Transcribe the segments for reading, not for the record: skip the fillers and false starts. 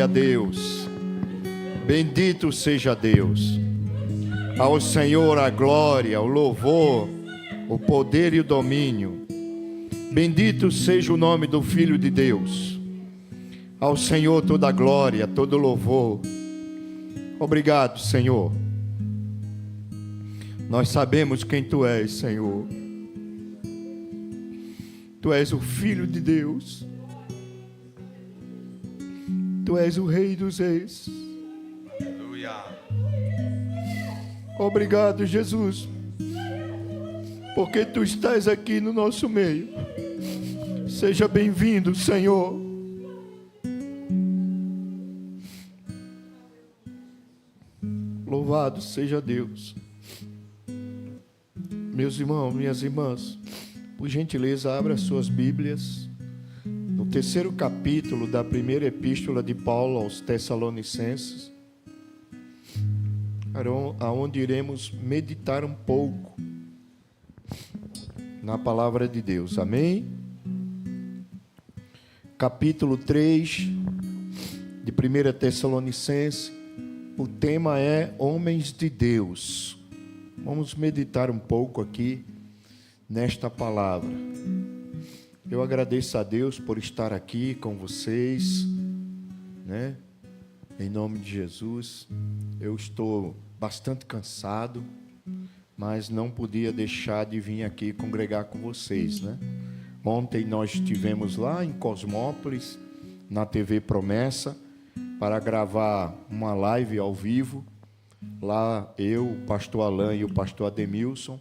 Glória a Deus. Bendito seja Deus. Ao Senhor a glória, o louvor, o poder e o domínio. Bendito seja o nome do Filho de Deus. Ao Senhor toda a glória, todo o louvor. Obrigado, Senhor. Nós sabemos quem Tu és, Senhor. Tu és o Filho de Deus. Tu és o Rei dos Reis. Aleluia. Obrigado, Jesus, porque Tu estás aqui no nosso meio. Seja bem-vindo, Senhor. Louvado seja Deus. Meus irmãos, minhas irmãs, por gentileza, abra suas Bíblias no 3º capítulo da primeira epístola de Paulo aos Tessalonicenses, aonde iremos meditar um pouco na palavra de Deus. Amém? Capítulo 3 de 1 Tessalonicenses, o tema é Homens de Deus. Vamos meditar um pouco aqui nesta palavra. Eu agradeço a Deus por estar aqui com vocês, né? Em nome de Jesus. Eu estou bastante cansado, mas não podia deixar de vir aqui congregar com vocês, né? Ontem nós estivemos lá em Cosmópolis, na TV Promessa, para gravar uma live ao vivo. Lá eu, o pastor Alain e o pastor Ademilson,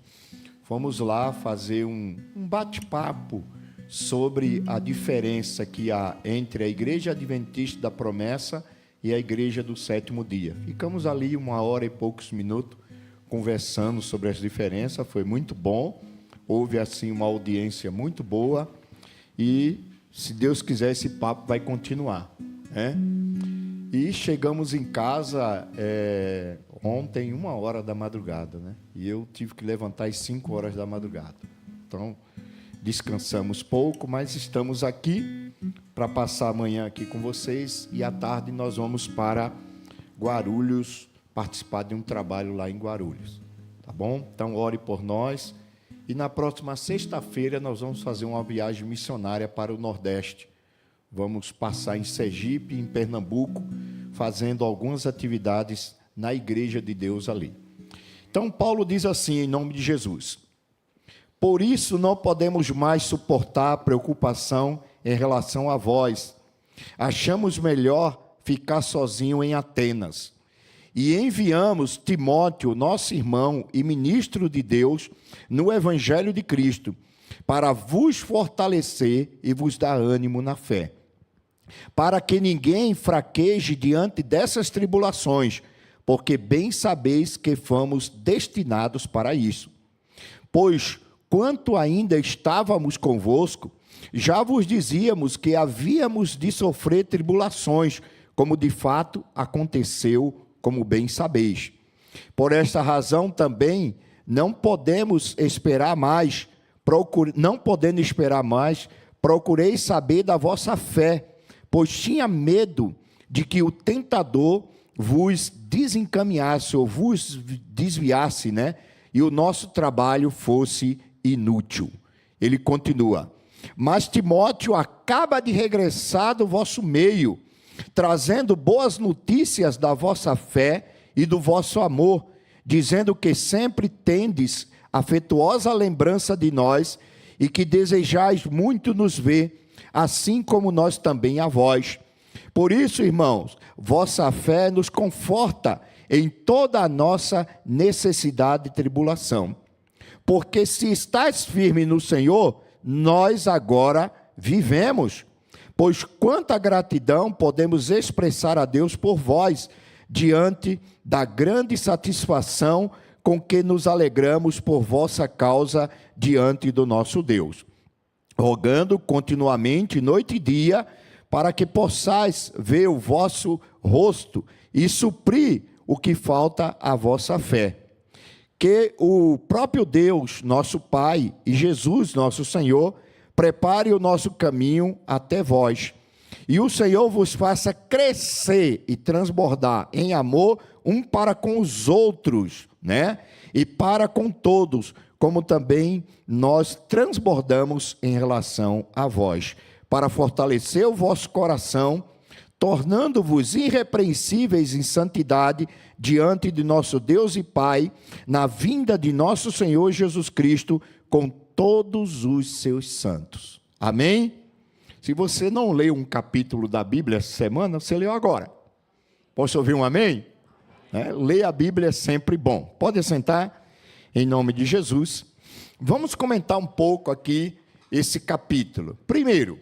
fomos lá fazer um bate-papo sobre a diferença que há entre a Igreja Adventista da Promessa e a Igreja do Sétimo Dia. Ficamos ali 1h e poucos minutos conversando sobre as diferenças, foi muito bom, houve assim uma audiência muito boa e, se Deus quiser, esse papo vai continuar, né? E chegamos em casa ontem, 1h da madrugada, né? E eu tive que levantar às 5h da madrugada. Então, descansamos pouco, mas estamos aqui para passar amanhã aqui com vocês e à tarde nós vamos para Guarulhos, participar de um trabalho lá em Guarulhos, tá bom? Então, ore por nós. E na próxima sexta-feira nós vamos fazer uma viagem missionária para o Nordeste. Vamos passar em Sergipe, em Pernambuco, fazendo algumas atividades na Igreja de Deus ali. Então, Paulo diz assim, em nome de Jesus: por isso não podemos mais suportar a preocupação em relação a vós. Achamos melhor ficar sozinho em Atenas. E enviamos Timóteo, nosso irmão e ministro de Deus, no Evangelho de Cristo, para vos fortalecer e vos dar ânimo na fé, para que ninguém fraqueje diante dessas tribulações, porque bem sabeis que fomos destinados para isso. Pois, quanto ainda estávamos convosco, já vos dizíamos que havíamos de sofrer tribulações, como de fato aconteceu, como bem sabeis. Por esta razão também, não podendo esperar mais, procurei saber da vossa fé, pois tinha medo de que o tentador vos desencaminhasse ou vos desviasse, né? E o nosso trabalho fosse inútil. Ele continua: mas Timóteo acaba de regressar do vosso meio, trazendo boas notícias da vossa fé e do vosso amor, dizendo que sempre tendes afetuosa lembrança de nós e que desejais muito nos ver, assim como nós também a vós. Por isso, irmãos, vossa fé nos conforta em toda a nossa necessidade e tribulação. Porque se estáis firme no Senhor, nós agora vivemos. Pois quanta gratidão podemos expressar a Deus por vós, diante da grande satisfação com que nos alegramos por vossa causa diante do nosso Deus, rogando continuamente, noite e dia, para que possais ver o vosso rosto e suprir o que falta à vossa fé. Que o próprio Deus, nosso Pai, e Jesus, nosso Senhor, prepare o nosso caminho até vós, e o Senhor vos faça crescer e transbordar em amor um para com os outros, né? E para com todos, como também nós transbordamos em relação a vós, para fortalecer o vosso coração, tornando-vos irrepreensíveis em santidade diante de nosso Deus e Pai, na vinda de nosso Senhor Jesus Cristo, com todos os seus santos. Amém? Se você não leu um capítulo da Bíblia essa semana, você leu agora. Posso ouvir um amém? Ler a Bíblia é sempre bom. Pode sentar, em nome de Jesus. Vamos comentar um pouco aqui esse capítulo. Primeiro,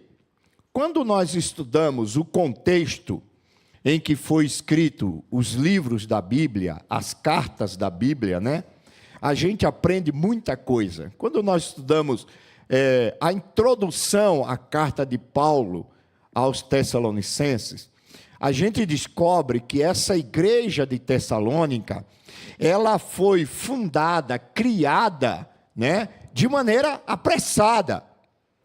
quando nós estudamos o contexto em que foi escrito os livros da Bíblia, as cartas da Bíblia, né? A gente aprende muita coisa. Quando nós estudamos a introdução à carta de Paulo aos Tessalonicenses, a gente descobre que essa igreja de Tessalônica, ela foi fundada, criada, né, de maneira apressada,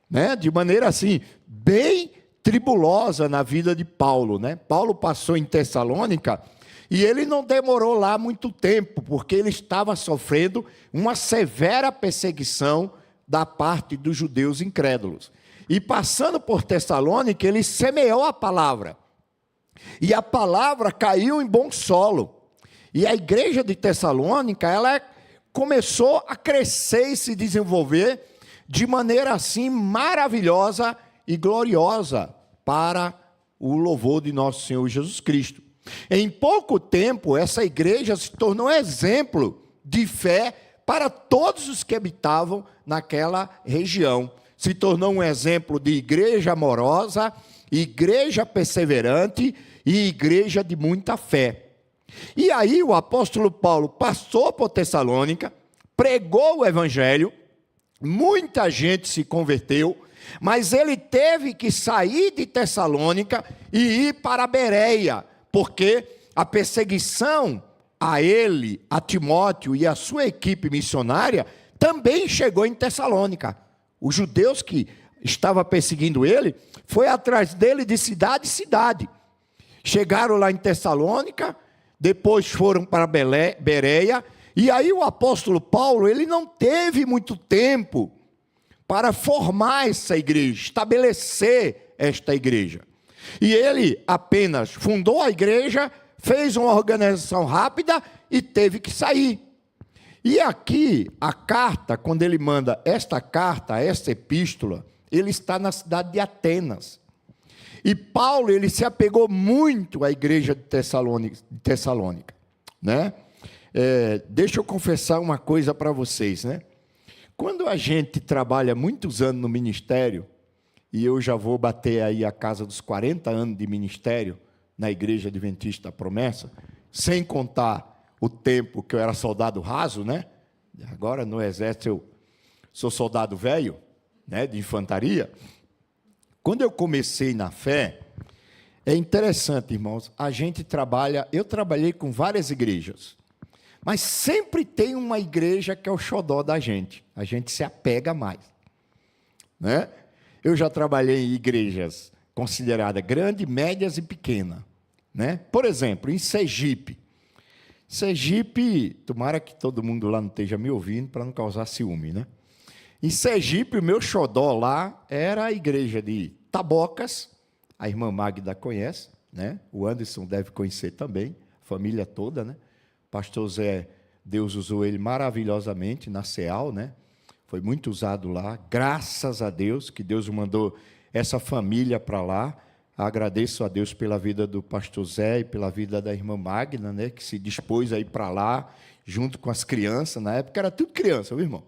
né, de maneira assim, bem tribulosa na vida de Paulo, né? Paulo passou em Tessalônica e ele não demorou lá muito tempo, porque ele estava sofrendo uma severa perseguição da parte dos judeus incrédulos. E passando por Tessalônica, ele semeou a palavra. E a palavra caiu em bom solo. E a igreja de Tessalônica, ela começou a crescer e se desenvolver de maneira assim maravilhosa e gloriosa para o louvor de nosso Senhor Jesus Cristo. Em pouco tempo, essa igreja se tornou um exemplo de fé para todos os que habitavam naquela região. Se tornou um exemplo de igreja amorosa, igreja perseverante e igreja de muita fé. E aí o apóstolo Paulo passou por Tessalônica, pregou o evangelho, muita gente se converteu, mas ele teve que sair de Tessalônica e ir para Bereia, porque a perseguição a ele, a Timóteo e a sua equipe missionária também chegou em Tessalônica. Os judeus que estavam perseguindo ele, foi atrás dele de cidade em cidade. Chegaram lá em Tessalônica, depois foram para Bereia, e aí o apóstolo Paulo, ele não teve muito tempo para formar essa igreja, estabelecer esta igreja. E ele apenas fundou a igreja, fez uma organização rápida e teve que sair. E aqui, a carta, quando ele manda esta carta, esta epístola, ele está na cidade de Atenas. E Paulo, ele se apegou muito à igreja de Tessalônica, né? Deixa eu confessar uma coisa para vocês, né? Quando a gente trabalha muitos anos no ministério, e eu já vou bater aí a casa dos 40 anos de ministério na Igreja Adventista da Promessa, sem contar o tempo que eu era soldado raso, né? Agora no exército eu sou soldado velho, né, de infantaria. Quando eu comecei na fé, é interessante, irmãos, eu trabalhei com várias igrejas, mas sempre tem uma igreja que é o xodó da gente, a gente se apega mais, né? Eu já trabalhei em igrejas consideradas grandes, médias e pequenas, né? Por exemplo, em Sergipe, tomara que todo mundo lá não esteja me ouvindo para não causar ciúme, né? Em Sergipe, o meu xodó lá era a igreja de Tabocas, a irmã Magda conhece, né? O Anderson deve conhecer também, a família toda, né? Pastor Zé, Deus usou ele maravilhosamente na CEAL, né? Foi muito usado lá, graças a Deus, que Deus mandou essa família para lá. Agradeço a Deus pela vida do pastor Zé e pela vida da irmã Magna, né? Que se dispôs a ir para lá, junto com as crianças. Na época era tudo criança, viu, irmão?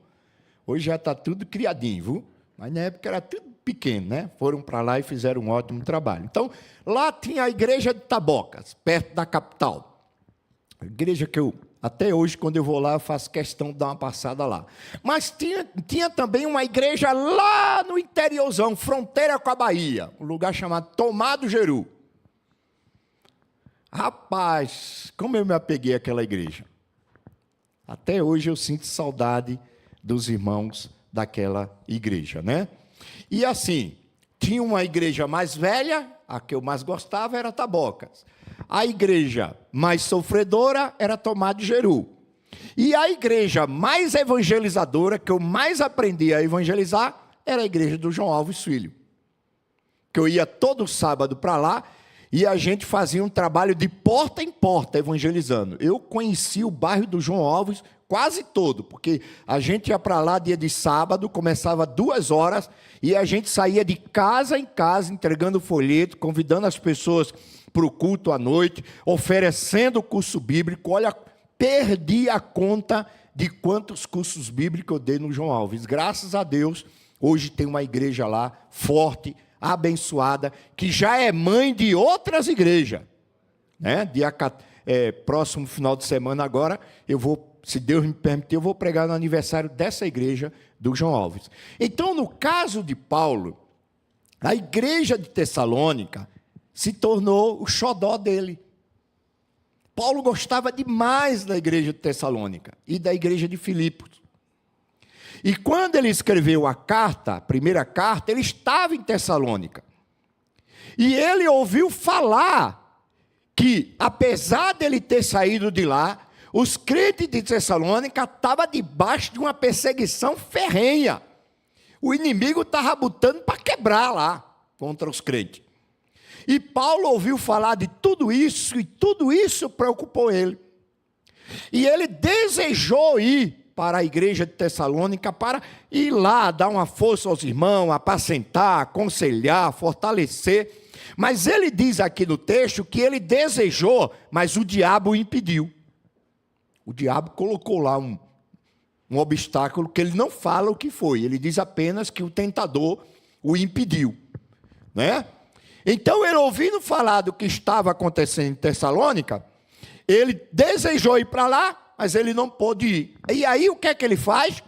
Hoje já está tudo criadinho, viu? Mas na época era tudo pequeno, né? Foram para lá e fizeram um ótimo trabalho. Então, lá tinha a igreja de Tabocas, perto da capital. A igreja que até hoje, quando eu vou lá, eu faço questão de dar uma passada lá. Mas tinha também uma igreja lá no interiorzão, fronteira com a Bahia, um lugar chamado Tomar do Jeru. Rapaz, como eu me apeguei àquela igreja. Até hoje eu sinto saudade dos irmãos daquela igreja, né? E assim, tinha uma igreja mais velha, a que eu mais gostava era Tabocas. A igreja mais sofredora era Tomar de Jeru. E a igreja mais evangelizadora, que eu mais aprendi a evangelizar, era a igreja do João Alves Filho. Que eu ia todo sábado para lá e a gente fazia um trabalho de porta em porta evangelizando. Eu conheci o bairro do João Alves quase todo, porque a gente ia para lá dia de sábado, começava 2 horas, e a gente saía de casa em casa, entregando folheto, convidando as pessoas para o culto à noite, oferecendo o curso bíblico. Olha, perdi a conta de quantos cursos bíblicos eu dei no João Alves. Graças a Deus, hoje tem uma igreja lá, forte, abençoada, que já é mãe de outras igrejas. Né? Próximo final de semana agora, eu vou, se Deus me permitir, eu vou pregar no aniversário dessa igreja do João Alves. Então, no caso de Paulo, a igreja de Tessalônica se tornou o xodó dele. Paulo gostava demais da igreja de Tessalônica e da igreja de Filipos. E quando ele escreveu a carta, a primeira carta, ele estava em Tessalônica. E ele ouviu falar que, apesar dele ter saído de lá, os crentes de Tessalônica estavam debaixo de uma perseguição ferrenha. O inimigo estava botando para quebrar lá contra os crentes. E Paulo ouviu falar de tudo isso, e tudo isso preocupou ele. E ele desejou ir para a igreja de Tessalônica, para ir lá, dar uma força aos irmãos, apacentar, aconselhar, fortalecer. Mas ele diz aqui no texto que ele desejou, mas o diabo o impediu. O diabo colocou lá um obstáculo que ele não fala o que foi. Ele diz apenas que o tentador o impediu. Né? Então, ele ouvindo falar do que estava acontecendo em Tessalônica, ele desejou ir para lá, mas ele não pôde ir. E aí, o que é que ele faz?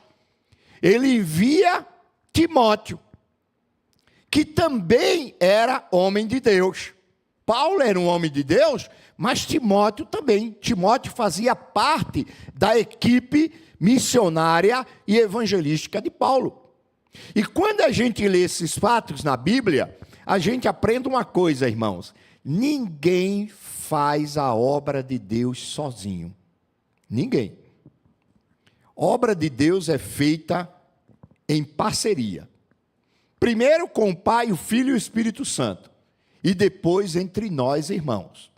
Ele envia Timóteo, que também era homem de Deus. Paulo era um homem de Deus, mas Timóteo também. Timóteo fazia parte da equipe missionária e evangelística de Paulo. E quando a gente lê esses fatos na Bíblia, a gente aprende uma coisa, irmãos. Ninguém faz a obra de Deus sozinho. Ninguém. Obra de Deus é feita em parceria. Primeiro com o Pai, o Filho e o Espírito Santo. E depois entre nós, irmãos.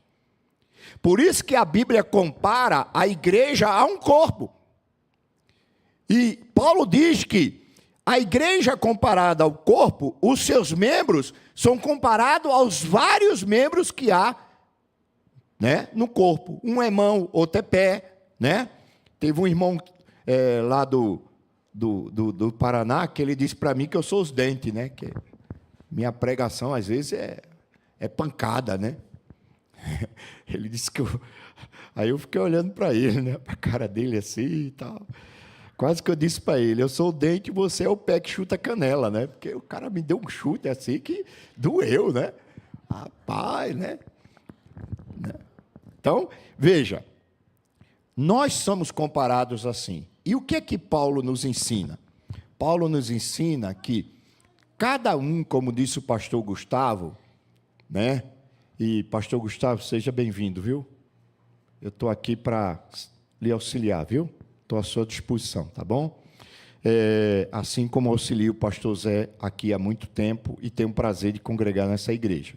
Por isso que a Bíblia compara a igreja a um corpo. E Paulo diz que a igreja comparada ao corpo, os seus membros são comparados aos vários membros que há, né, no corpo. Um é mão, outro é pé. Né? Teve um irmão lá do Paraná que ele disse para mim que eu sou os dentes, né? Que minha pregação às vezes é pancada, né? Ele disse que aí eu fiquei olhando para ele, né? Para a cara dele assim e tal. Quase que eu disse para ele: eu sou o dente e você é o pé que chuta a canela, né? Porque o cara me deu um chute assim que doeu, né? Rapaz, né? Então, veja. Nós somos comparados assim. E o que é que Paulo nos ensina? Paulo nos ensina que cada um, como disse o pastor Gustavo, né? E pastor Gustavo, seja bem-vindo, viu? Eu estou aqui para lhe auxiliar, viu? Estou à sua disposição, tá bom? Assim como auxilio o pastor Zé aqui há muito tempo e tenho o prazer de congregar nessa igreja.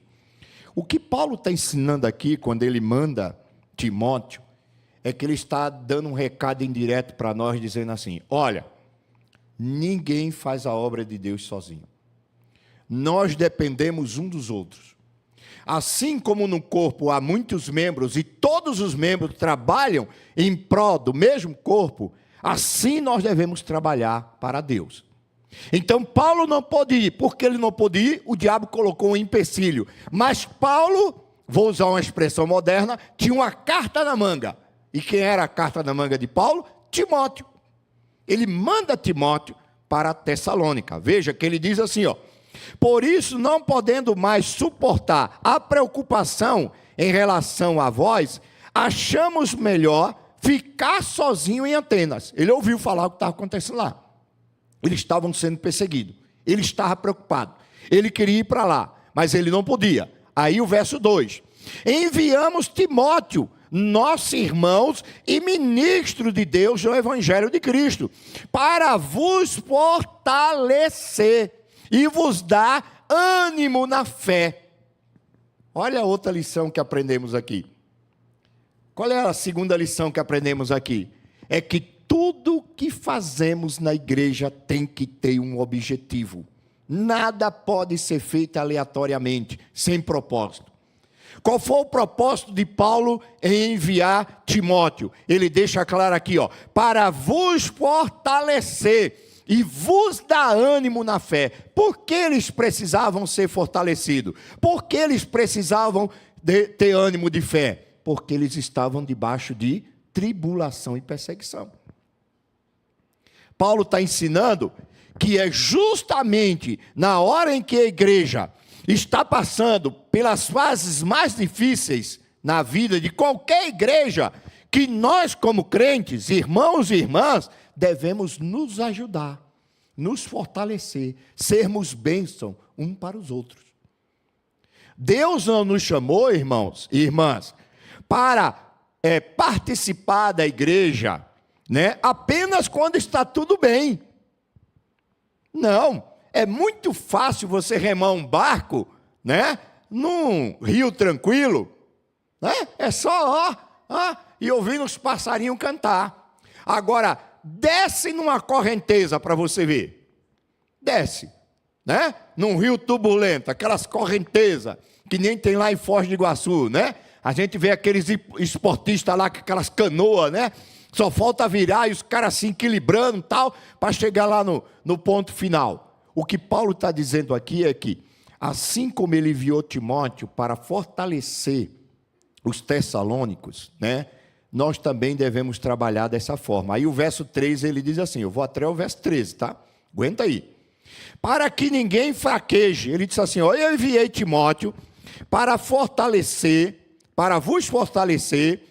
O que Paulo está ensinando aqui, quando ele manda Timóteo, é que ele está dando um recado indireto para nós, dizendo assim: olha, ninguém faz a obra de Deus sozinho. Nós dependemos um dos outros. Assim como no corpo há muitos membros e todos os membros trabalham em prol do mesmo corpo, assim nós devemos trabalhar para Deus. Então Paulo não pôde ir. Porque ele não pôde ir, o diabo colocou um empecilho. Mas Paulo, vou usar uma expressão moderna, tinha uma carta na manga. E quem era a carta na manga de Paulo? Timóteo. Ele manda Timóteo para Tessalônica. Veja que ele diz assim, ó: por isso, não podendo mais suportar a preocupação em relação a vós, achamos melhor ficar sozinho em Atenas. Ele ouviu falar o que estava acontecendo lá. Eles estavam sendo perseguidos. Ele estava preocupado. Ele queria ir para lá, mas ele não podia. Aí o verso 2. Enviamos Timóteo, nosso irmão e ministro de Deus no Evangelho de Cristo, para vos fortalecer e vos dar ânimo na fé. Olha a outra lição que aprendemos aqui. Qual é a segunda lição que aprendemos aqui? É que tudo que fazemos na igreja tem que ter um objetivo. Nada pode ser feito aleatoriamente, sem propósito. Qual foi o propósito de Paulo em enviar Timóteo? Ele deixa claro aqui, para vos fortalecer e vos dar ânimo na fé. Por que eles precisavam ser fortalecidos? Por que eles precisavam ter ânimo de fé? Porque eles estavam debaixo de tribulação e perseguição. Paulo está ensinando que é justamente na hora em que a igreja está passando pelas fases mais difíceis na vida de qualquer igreja, que nós como crentes, irmãos e irmãs, devemos nos ajudar, nos fortalecer, sermos bênção um para os outros. Deus não nos chamou, irmãos e irmãs, para participar da igreja, apenas quando está tudo bem. Não, é muito fácil você remar um barco, num rio tranquilo, é só e ouvindo os passarinhos cantar. Agora, desce numa correnteza para você ver. Desce, num rio turbulento, aquelas correntezas que nem tem lá em Foz do Iguaçu, A gente vê aqueles esportistas lá com aquelas canoas, Só falta virar e os caras se equilibrando e tal, para chegar lá no ponto final. O que Paulo está dizendo aqui é que, assim como ele enviou Timóteo para fortalecer os tessalônicos, nós também devemos trabalhar dessa forma. Aí o verso 3 ele diz assim, eu vou até o verso 13, tá? Aguenta aí. Para que ninguém fraqueje, ele disse assim, eu enviei Timóteo para vos fortalecer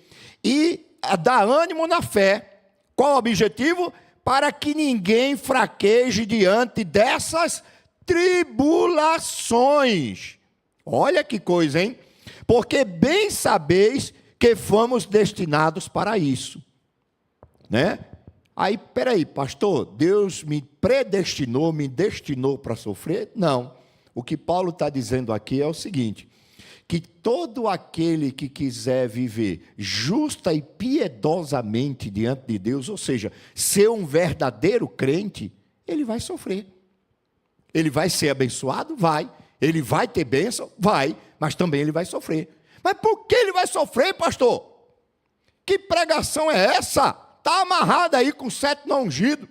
e dar ânimo na fé. Qual o objetivo? Para que ninguém fraqueje diante dessas tribulações. Olha que coisa, hein? Porque bem sabeis que fomos destinados para isso. Aí, peraí, pastor, Deus me predestinou, me destinou para sofrer? Não. O que Paulo está dizendo aqui é o seguinte, que todo aquele que quiser viver justa e piedosamente diante de Deus, ou seja, ser um verdadeiro crente, ele vai sofrer. Ele vai ser abençoado? Vai. Ele vai ter bênção? Vai. Mas também ele vai sofrer. Mas por que ele vai sofrer, pastor? Que pregação é essa? Está amarrado aí com 7 não ungidos.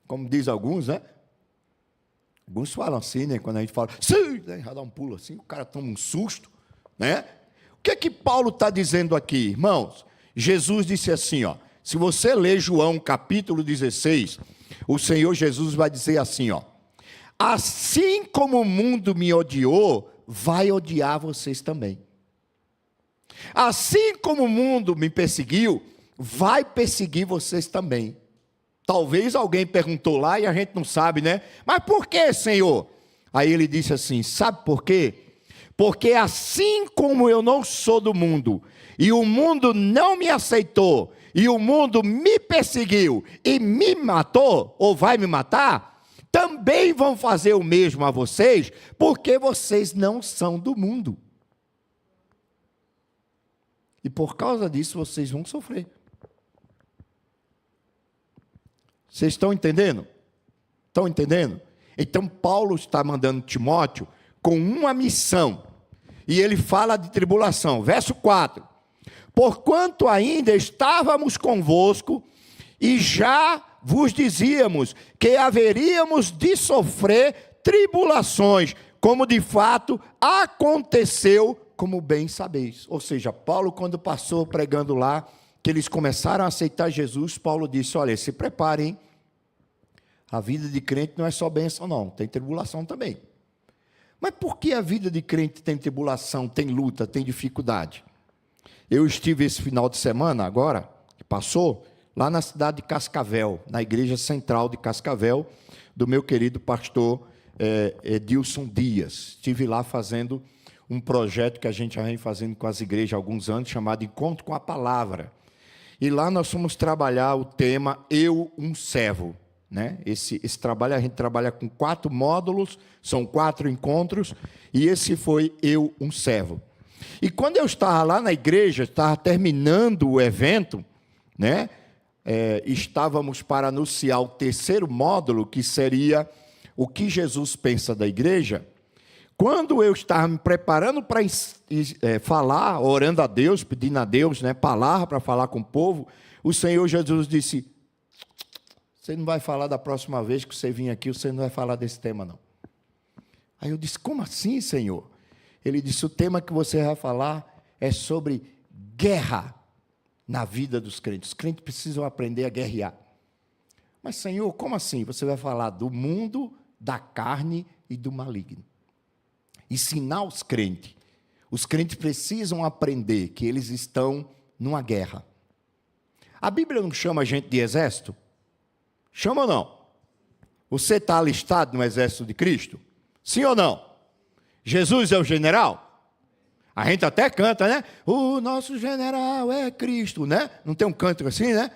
Como diz alguns, Alguns falam assim, quando a gente fala, sim, já dá um pulo assim, o cara toma um susto, O que é que Paulo está dizendo aqui, irmãos? Jesus disse assim, se você ler João capítulo 16, o Senhor Jesus vai dizer assim, assim como o mundo me odiou, vai odiar vocês também. Assim como o mundo me perseguiu, vai perseguir vocês também. Talvez alguém perguntou lá e a gente não sabe, Mas por que, Senhor? Aí ele disse assim, sabe por quê? Porque assim como eu não sou do mundo, e o mundo não me aceitou, e o mundo me perseguiu e me matou, ou vai me matar, também vão fazer o mesmo a vocês, porque vocês não são do mundo. E por causa disso vocês vão sofrer. Vocês estão entendendo? Estão entendendo? Então Paulo está mandando Timóteo com uma missão. E ele fala de tribulação. Verso 4. Porquanto ainda estávamos convosco e já vos dizíamos que haveríamos de sofrer tribulações, como de fato aconteceu, como bem sabeis. Ou seja, Paulo, quando passou pregando lá, que eles começaram a aceitar Jesus, Paulo disse, olha, se preparem, a vida de crente não é só bênção não, tem tribulação também. Mas por que a vida de crente tem tribulação, tem luta, tem dificuldade? Eu estive esse final de semana agora, que passou, lá na cidade de Cascavel, na igreja central de Cascavel, do meu querido pastor Edilson Dias. Estive lá fazendo um projeto que a gente já vem fazendo com as igrejas há alguns anos, chamado Encontro com a Palavra. E lá nós fomos trabalhar o tema Eu, um Servo. Né? Esse trabalho, a gente trabalha com 4 módulos, são 4 encontros, e esse foi Eu, um Servo. E quando eu estava lá na igreja, estava terminando o evento, né? Estávamos para anunciar o 3º módulo, que seria o que Jesus pensa da igreja. Quando eu estava me preparando para falar, orando a Deus, pedindo a Deus, né, palavra para falar com o povo, o Senhor Jesus disse: você não vai falar da próxima vez que você vir aqui, você não vai falar desse tema, não. Aí eu disse: como assim, Senhor? Ele disse: o tema que você vai falar é sobre guerra na vida dos crentes. Os crentes precisam aprender a guerrear. Mas, Senhor, como assim? Você vai falar do mundo, da carne e do maligno. Ensinar os crentes. Os crentes precisam aprender que eles estão numa guerra. A Bíblia não chama a gente de exército? Chama ou não? Você está alistado no exército de Cristo? Sim ou não? Jesus é o general? A gente até canta, né? O nosso general é Cristo, né? Não tem um canto assim, né?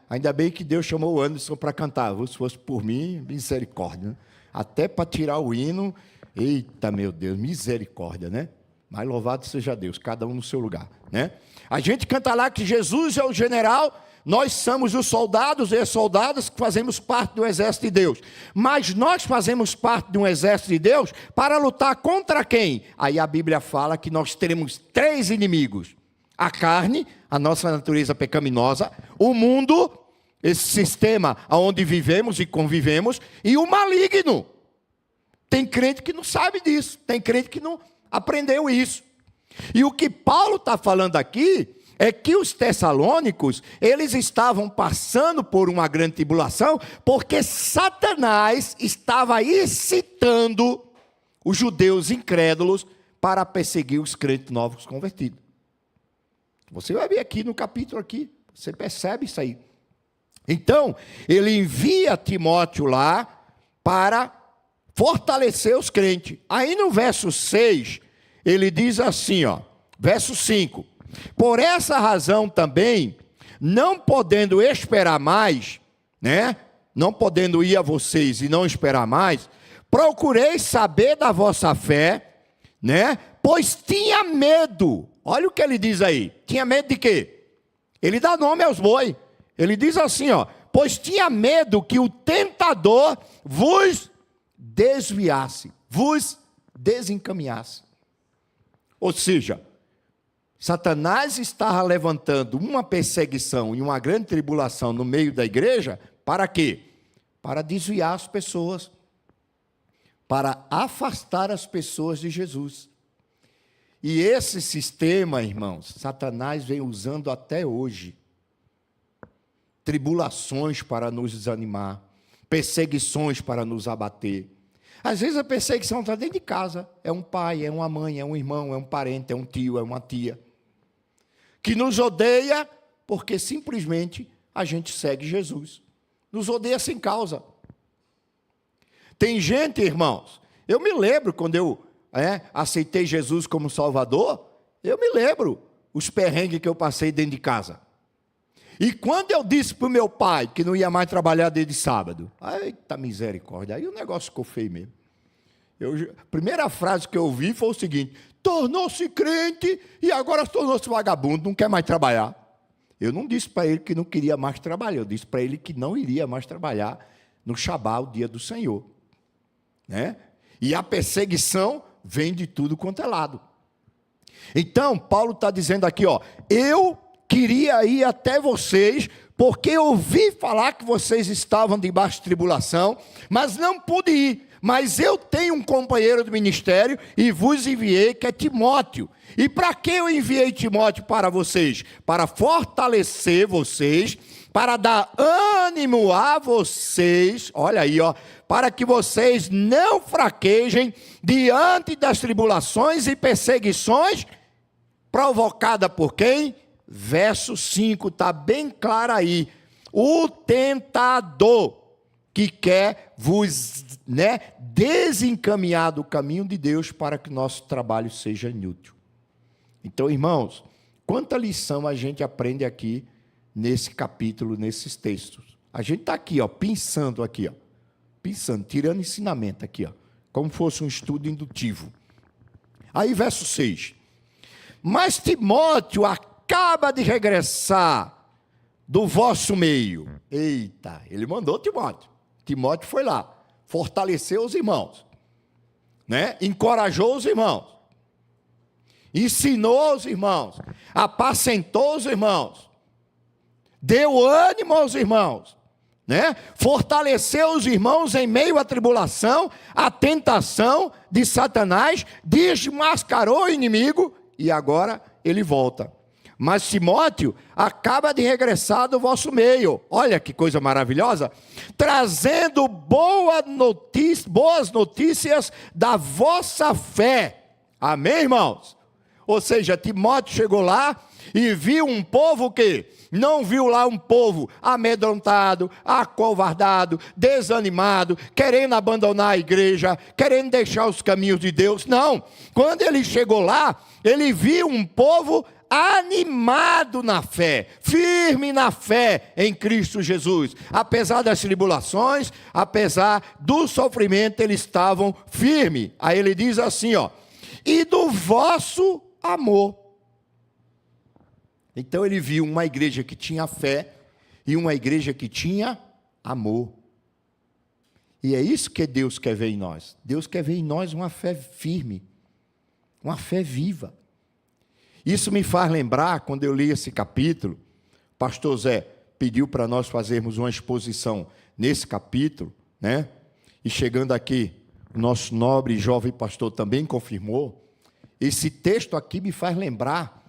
Ainda bem que Deus chamou o Anderson para cantar. Se fosse por mim, misericórdia. Né? Até para tirar o hino, eita, meu Deus, misericórdia, né? Mas louvado seja Deus, cada um no seu lugar, né? A gente canta lá que Jesus é o general, nós somos os soldados e as soldadas que fazemos parte do exército de Deus. Mas nós fazemos parte de um exército de Deus para lutar contra quem? Aí a Bíblia fala que nós teremos 3 inimigos. A carne, a nossa natureza pecaminosa, o mundo, esse sistema onde vivemos e convivemos, e o maligno. Tem crente que não sabe disso, tem crente que não aprendeu isso. E o que Paulo está falando aqui é que os tessalônicos, eles estavam passando por uma grande tribulação, porque Satanás estava excitando os judeus incrédulos para perseguir os crentes novos convertidos. Você vai ver aqui no capítulo aqui, você percebe isso aí. Então, ele envia Timóteo lá para fortalecer os crentes. Aí no verso 6, ele diz assim, ó, verso 5: por essa razão também, não podendo esperar mais, né? Não podendo ir a vocês e não esperar mais, procurei saber da vossa fé, né? Pois tinha medo. Olha o que ele diz aí. Tinha medo de quê? Ele dá nome aos bois. Ele diz assim, ó: pois tinha medo que o tentador vos desviasse, vos desencaminhasse. Ou seja, Satanás estava levantando uma perseguição e uma grande tribulação no meio da igreja, para quê? Para desviar as pessoas, para afastar as pessoas de Jesus. E esse sistema, irmãos, Satanás vem usando até hoje. Tribulações para nos desanimar, perseguições para nos abater. Às vezes a perseguição está dentro de casa, é um pai, é uma mãe, é um irmão, é um parente, é um tio, é uma tia, que nos odeia porque simplesmente a gente segue Jesus. Nos odeia sem causa. Tem gente, irmãos, eu me lembro quando eu aceitei Jesus como Salvador, eu me lembro os perrengues que eu passei dentro de casa. E quando eu disse para o meu pai que não ia mais trabalhar desde sábado, eita misericórdia, aí o negócio ficou feio mesmo. A primeira frase que eu ouvi foi o seguinte: tornou-se crente e agora tornou-se vagabundo, não quer mais trabalhar. Eu não disse para ele que não queria mais trabalhar, eu disse para ele que não iria mais trabalhar no Shabá, o dia do Senhor. Né? E a perseguição vem de tudo quanto é lado. Então, Paulo está dizendo aqui, ó: eu queria ir até vocês, porque eu ouvi falar que vocês estavam debaixo de tribulação, mas não pude ir. Mas eu tenho um companheiro do ministério e vos enviei, que é Timóteo. E para que eu enviei Timóteo para vocês? Para fortalecer vocês, para dar ânimo a vocês, olha aí, ó, para que vocês não fraquejem diante das tribulações e perseguições provocadas por quem? verso 5, está bem claro aí. O tentador que quer vos desencaminhar do caminho de Deus para que o nosso trabalho seja inútil. Então, irmãos, quanta lição a gente aprende aqui nesse capítulo, nesses textos. A gente está aqui, pensando aqui, pensando, tirando ensinamento aqui, como fosse um estudo indutivo. Aí, verso 6. Mas Timóteo acaba de regressar do vosso meio. Eita, ele mandou Timóteo. Timóteo foi lá, fortaleceu os irmãos, encorajou os irmãos, ensinou os irmãos, apacentou os irmãos, deu ânimo aos irmãos, fortaleceu os irmãos em meio à tribulação, à tentação de Satanás, desmascarou o inimigo e agora ele volta. Mas Timóteo acaba de regressar do vosso meio. Olha que coisa maravilhosa. Trazendo boas notícias da vossa fé. Amém, irmãos? Ou seja, Timóteo chegou lá e viu um povo que não viu lá um povo amedrontado, acovardado, desanimado, querendo abandonar a igreja, querendo deixar os caminhos de Deus. Não. Quando ele chegou lá, ele viu um povo animado na fé, firme na fé em Cristo Jesus. Apesar das tribulações, apesar do sofrimento, eles estavam firmes. Aí ele diz assim, e do vosso amor. Então ele viu uma igreja que tinha fé e uma igreja que tinha amor. E é isso que Deus quer ver em nós. Deus quer ver em nós uma fé firme, uma fé viva. Isso me faz lembrar, quando eu li esse capítulo, o pastor Zé pediu para nós fazermos uma exposição nesse capítulo, e chegando aqui, o nosso nobre e jovem pastor também confirmou. Esse texto aqui me faz lembrar,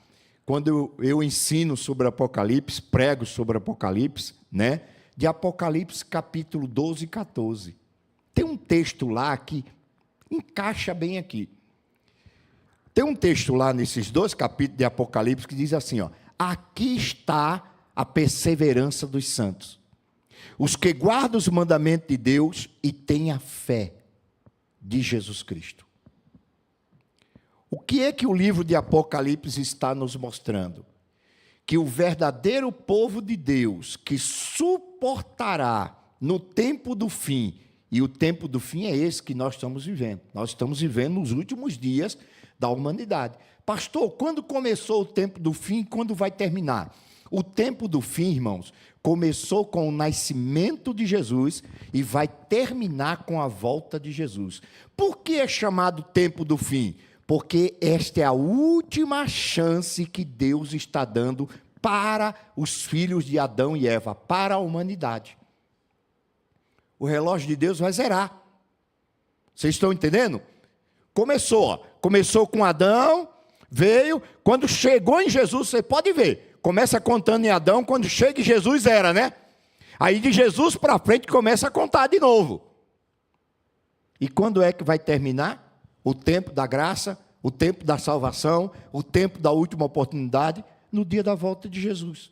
quando eu ensino sobre Apocalipse, prego sobre Apocalipse, de Apocalipse capítulo 12 e 14. Tem um texto lá que encaixa bem aqui. Tem um texto lá nesses 2 capítulos de Apocalipse que diz assim, aqui está a perseverança dos santos, os que guardam os mandamentos de Deus e têm a fé de Jesus Cristo. O que é que o livro de Apocalipse está nos mostrando? Que o verdadeiro povo de Deus, que suportará no tempo do fim, e o tempo do fim é esse que nós estamos vivendo. Nós estamos vivendo nos últimos dias da humanidade. Pastor, quando começou o tempo do fim, quando vai terminar? O tempo do fim, irmãos, começou com o nascimento de Jesus e vai terminar com a volta de Jesus. Por que é chamado tempo do fim? Porque esta é a última chance que Deus está dando para os filhos de Adão e Eva, para a humanidade. O relógio de Deus vai zerar. Vocês estão entendendo? Começou com Adão, veio, quando chegou em Jesus, você pode ver, começa contando em Adão, quando chega em Jesus era, Aí de Jesus para frente começa a contar de novo. E quando é que vai terminar? O tempo da graça, o tempo da salvação, o tempo da última oportunidade, no dia da volta de Jesus.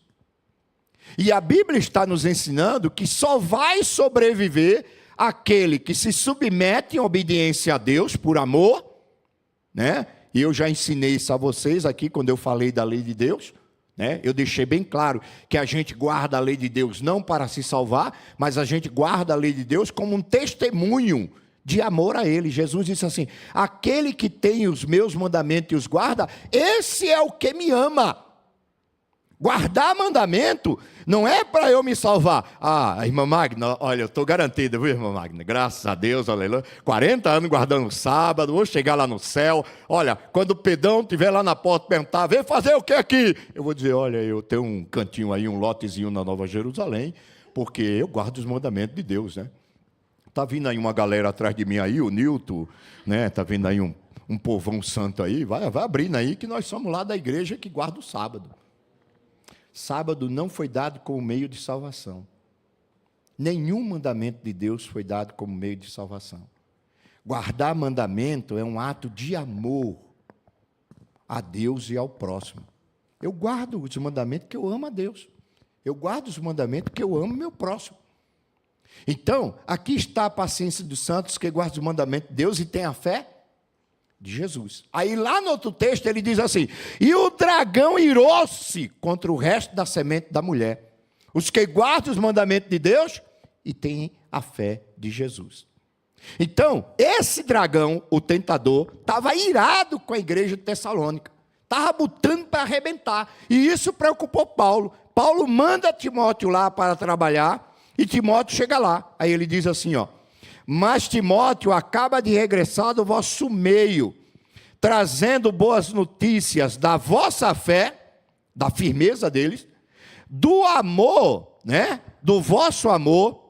E a Bíblia está nos ensinando que só vai sobreviver aquele que se submete em obediência a Deus por amor, E eu já ensinei isso a vocês aqui quando eu falei da lei de Deus, Eu deixei bem claro que a gente guarda a lei de Deus não para se salvar, mas a gente guarda a lei de Deus como um testemunho de amor a Ele. Jesus disse assim: aquele que tem os meus mandamentos e os guarda, esse é o que me ama. Guardar mandamento não é para eu me salvar. Irmã Magna, olha, eu estou garantida, viu, irmã Magna? Graças a Deus, aleluia. 40 anos guardando o sábado, vou chegar lá no céu. Olha, quando o Pedrão estiver lá na porta perguntar, vem fazer o que aqui? Eu vou dizer, olha, eu tenho um cantinho aí, um lotezinho na Nova Jerusalém, porque eu guardo os mandamentos de Deus, Está vindo aí uma galera atrás de mim aí, o Nilton, Está vindo aí um povão santo aí, vai abrindo aí que nós somos lá da igreja que guarda o sábado. Sábado não foi dado como meio de salvação. Nenhum mandamento de Deus foi dado como meio de salvação. Guardar mandamento é um ato de amor a Deus e ao próximo. Eu guardo os mandamentos que eu amo a Deus. Eu guardo os mandamentos que eu amo meu próximo. Então, aqui está a paciência dos santos que guardam os mandamentos de Deus e tem a fé de Jesus. Aí lá no outro texto ele diz assim: e o dragão irou-se contra o resto da semente da mulher, os que guardam os mandamentos de Deus e têm a fé de Jesus. Então, esse dragão, o tentador, estava irado com a igreja de Tessalônica, estava botando para arrebentar, e isso preocupou Paulo. Paulo manda Timóteo lá para trabalhar, e Timóteo chega lá. Aí ele diz assim, ó: mas Timóteo acaba de regressar do vosso meio, trazendo boas notícias da vossa fé, da firmeza deles, do amor, né? Do vosso amor.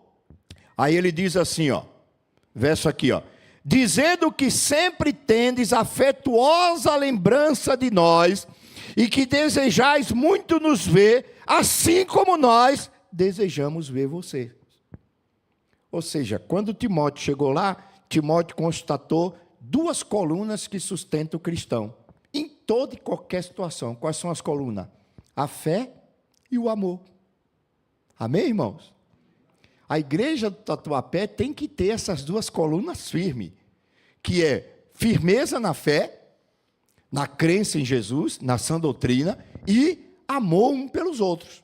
Aí ele diz assim, ó, verso aqui, ó: dizendo que sempre tendes afetuosa lembrança de nós, e que desejais muito nos ver, assim como nós desejamos ver você. Ou seja, quando Timóteo chegou lá, Timóteo constatou duas colunas que sustentam o cristão, em toda e qualquer situação. Quais são as colunas? A fé e o amor. Amém, irmãos? A igreja do Tatuapé tem que ter essas duas colunas firmes, que é firmeza na fé, na crença em Jesus, na sã doutrina, e amor um pelos outros.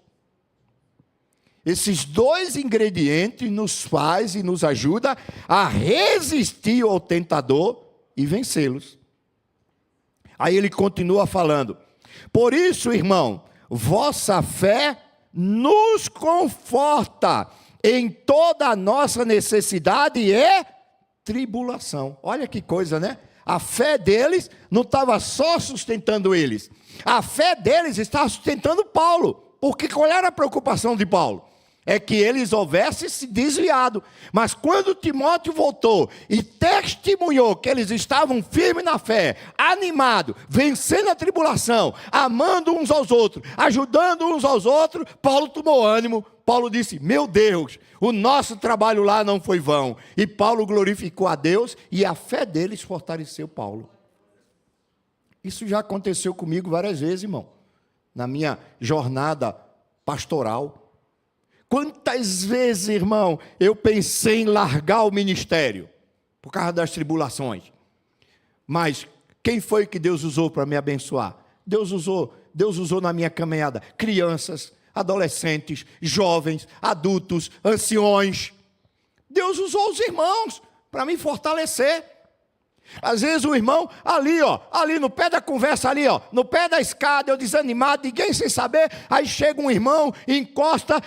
Esses dois ingredientes nos faz e nos ajuda a resistir ao tentador e vencê-los. Aí ele continua falando: por isso, irmão, vossa fé nos conforta em toda a nossa necessidade e tribulação. Olha que coisa, né? A fé deles não estava só sustentando eles. A fé deles estava sustentando Paulo. Porque qual era a preocupação de Paulo? É que eles houvessem se desviado. Mas quando Timóteo voltou e testemunhou que eles estavam firmes na fé, animados, vencendo a tribulação, amando uns aos outros, ajudando uns aos outros, Paulo tomou ânimo. Paulo disse: meu Deus, o nosso trabalho lá não foi vão. E Paulo glorificou a Deus e a fé deles fortaleceu Paulo. Isso já aconteceu comigo várias vezes, irmão, na minha jornada pastoral. Quantas vezes, irmão, eu pensei em largar o ministério por causa das tribulações. Mas quem foi que Deus usou para me abençoar? Deus usou na minha caminhada crianças, adolescentes, jovens, adultos, anciões. Deus usou os irmãos para me fortalecer. Às vezes o irmão, ali no pé da conversa, no pé da escada, eu desanimado, ninguém sem saber, aí chega um irmão, encosta,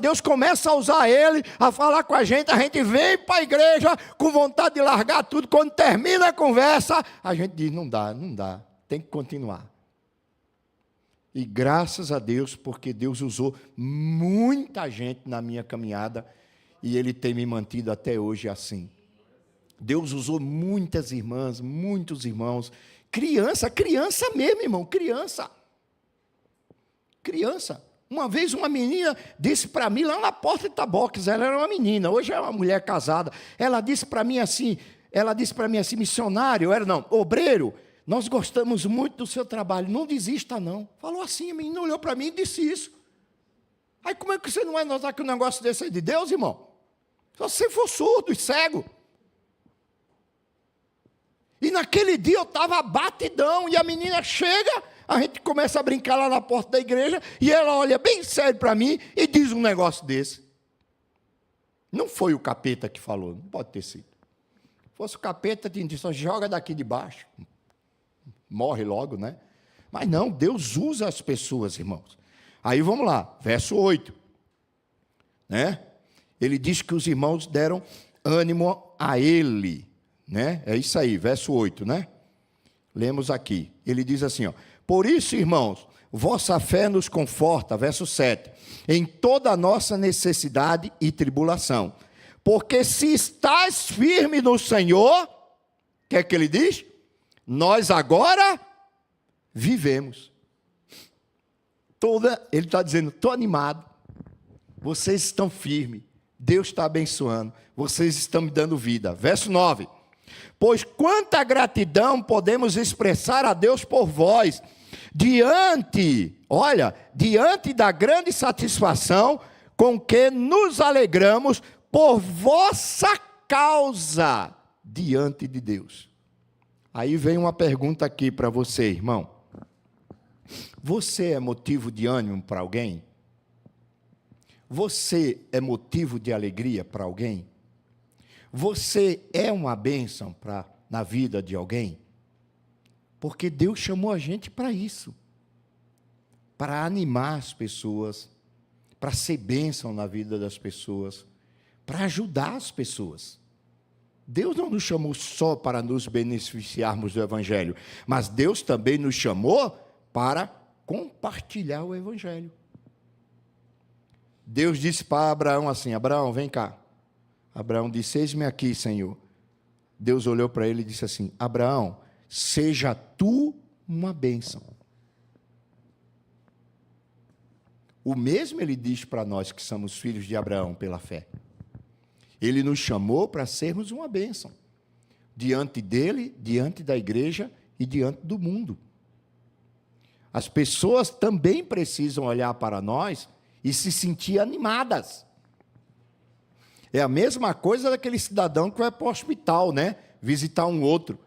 Deus começa a usar ele, a falar com a gente vem para a igreja com vontade de largar tudo. Quando termina a conversa, a gente diz: não dá, tem que continuar. E graças a Deus, porque Deus usou muita gente na minha caminhada, e Ele tem me mantido até hoje assim. Deus usou muitas irmãs, muitos irmãos, criança mesmo, irmão, criança. Uma vez uma menina disse para mim, lá na porta de Taboques, ela era uma menina, hoje é uma mulher casada, ela disse para mim assim, missionário, obreiro, nós gostamos muito do seu trabalho, não desista não. Falou assim, a menina olhou para mim e disse isso. Aí como é que você não vai notar que um negócio desse é de Deus, irmão? Se você for surdo e cego. E naquele dia eu estava batidão, e a menina chega, a gente começa a brincar lá na porta da igreja, e ela olha bem sério para mim e diz um negócio desse. Não foi o capeta que falou, não pode ter sido. Se fosse o capeta, tinha dito: só joga daqui de baixo. Morre logo, né? Mas não, Deus usa as pessoas, irmãos. Aí vamos lá, verso 8. Né? Ele diz que os irmãos deram ânimo a ele. Né? É isso aí, verso 8, né? Lemos aqui, ele diz assim, ó: por isso, irmãos, vossa fé nos conforta, verso 7, em toda a nossa necessidade e tribulação, porque se estás firme no Senhor, o que é que ele diz? Nós agora vivemos. Ele está dizendo: estou animado, vocês estão firmes, Deus está abençoando, vocês estão me dando vida. Verso 9, pois quanta gratidão podemos expressar a Deus por vós, diante da grande satisfação com que nos alegramos por vossa causa diante de Deus. Aí vem uma pergunta aqui para você, irmão. Você é motivo de ânimo para alguém? Você é motivo de alegria para alguém? Você é uma bênção na vida de alguém? Porque Deus chamou a gente para isso. Para animar as pessoas, para ser bênção na vida das pessoas, para ajudar as pessoas. Deus não nos chamou só para nos beneficiarmos do Evangelho, mas Deus também nos chamou para compartilhar o Evangelho. Deus disse para Abraão assim: Abraão, vem cá. Abraão disse: eis-me aqui, Senhor. Deus olhou para ele e disse assim: Abraão, seja tu uma bênção. O mesmo ele diz para nós que somos filhos de Abraão pela fé. Ele nos chamou para sermos uma bênção, diante dele, diante da igreja e diante do mundo. As pessoas também precisam olhar para nós e se sentir animadas. É a mesma coisa daquele cidadão que vai para o hospital, né? Visitar um outro.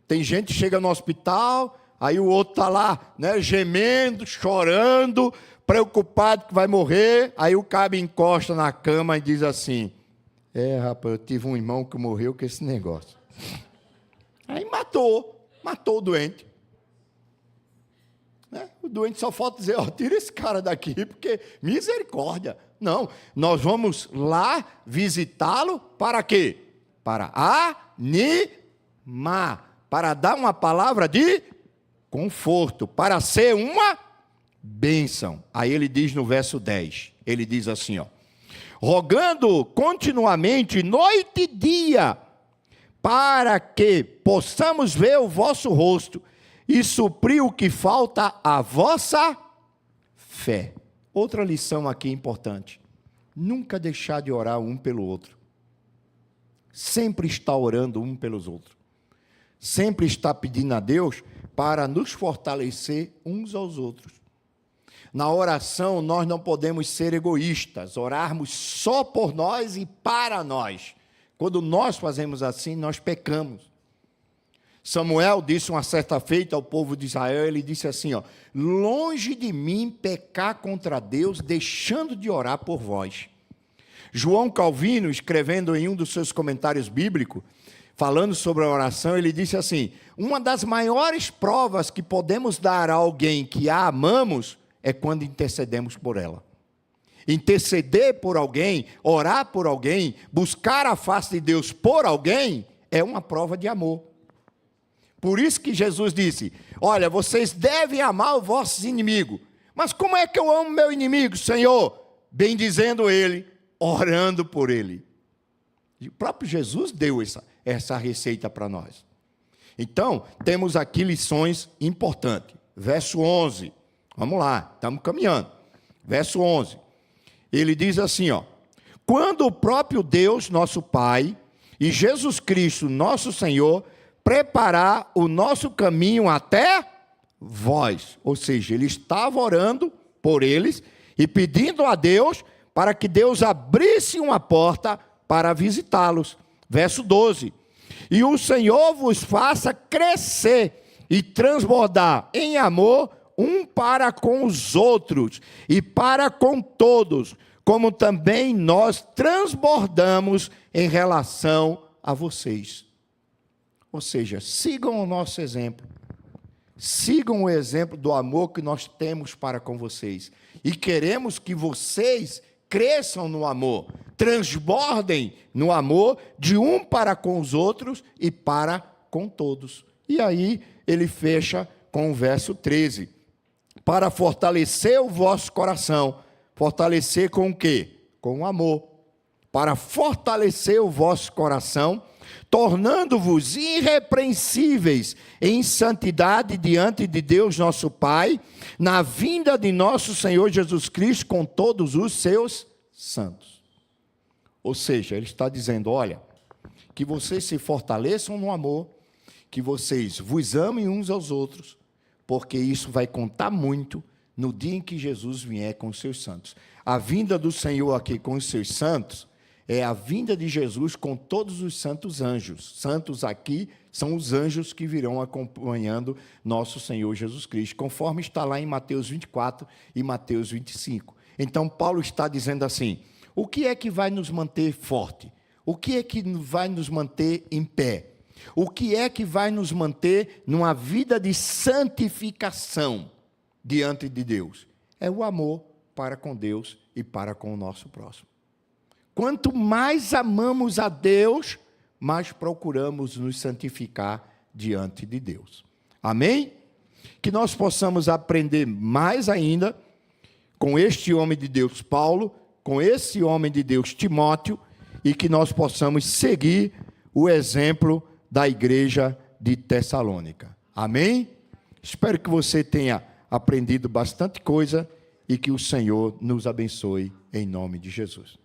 Tem gente que chega no hospital, aí o outro está lá, né, gemendo, chorando, preocupado que vai morrer, aí o cabo encosta na cama e diz assim: rapaz, eu tive um irmão que morreu com esse negócio. Aí matou o doente. O doente só falta dizer: tira esse cara daqui, porque misericórdia. Não, nós vamos lá visitá-lo para quê? Para animar, para dar uma palavra de conforto, para ser uma bênção. Aí ele diz no verso 10, ele diz assim, rogando continuamente, noite e dia, para que possamos ver o vosso rosto e suprir o que falta à vossa fé. Outra lição aqui importante: nunca deixar de orar um pelo outro. Sempre estar orando um pelos outros. Sempre estar pedindo a Deus para nos fortalecer uns aos outros. Na oração, nós não podemos ser egoístas, orarmos só por nós e para nós. Quando nós fazemos assim, nós pecamos. Samuel disse uma certa feita ao povo de Israel, ele disse assim, longe de mim pecar contra Deus, deixando de orar por vós. João Calvino, escrevendo em um dos seus comentários bíblicos, falando sobre a oração, ele disse assim: uma das maiores provas que podemos dar a alguém que a amamos é quando intercedemos por ela. Interceder por alguém, orar por alguém, buscar a face de Deus por alguém, é uma prova de amor. Por isso que Jesus disse: olha, vocês devem amar os vossos inimigos. Mas como é que eu amo meu inimigo, Senhor? Bendizendo ele, orando por ele. E o próprio Jesus deu essa receita para nós. Então, temos aqui lições importantes. Verso 11. Vamos lá, estamos caminhando. Verso 11. Ele diz assim, quando o próprio Deus, nosso Pai, e Jesus Cristo, nosso Senhor, preparar o nosso caminho até vós. Ou seja, ele estava orando por eles e pedindo a Deus para que Deus abrisse uma porta para visitá-los. Verso 12. E o Senhor vos faça crescer e transbordar em amor um para com os outros e para com todos, como também nós transbordamos em relação a vocês. Ou seja, sigam o nosso exemplo. Sigam o exemplo do amor que nós temos para com vocês. E queremos que vocês cresçam no amor, transbordem no amor de um para com os outros e para com todos. E aí ele fecha com o verso 13. Para fortalecer o vosso coração. Fortalecer com o quê? Com o amor. Para fortalecer o vosso coração, tornando-vos irrepreensíveis em santidade diante de Deus nosso Pai, na vinda de nosso Senhor Jesus Cristo com todos os seus santos. Ou seja, ele está dizendo, olha, que vocês se fortaleçam no amor, que vocês vos amem uns aos outros, porque isso vai contar muito no dia em que Jesus vier com os seus santos. A vinda do Senhor aqui com os seus santos é a vinda de Jesus com todos os santos anjos. Santos aqui são os anjos que virão acompanhando nosso Senhor Jesus Cristo, conforme está lá em Mateus 24 e Mateus 25. Então, Paulo está dizendo assim: o que é que vai nos manter forte? O que é que vai nos manter em pé? O que é que vai nos manter numa vida de santificação diante de Deus? É o amor para com Deus e para com o nosso próximo. Quanto mais amamos a Deus, mais procuramos nos santificar diante de Deus. Amém? Que nós possamos aprender mais ainda com este homem de Deus, Paulo, com esse homem de Deus, Timóteo, e que nós possamos seguir o exemplo da igreja de Tessalônica. Amém? Espero que você tenha aprendido bastante coisa e que o Senhor nos abençoe em nome de Jesus.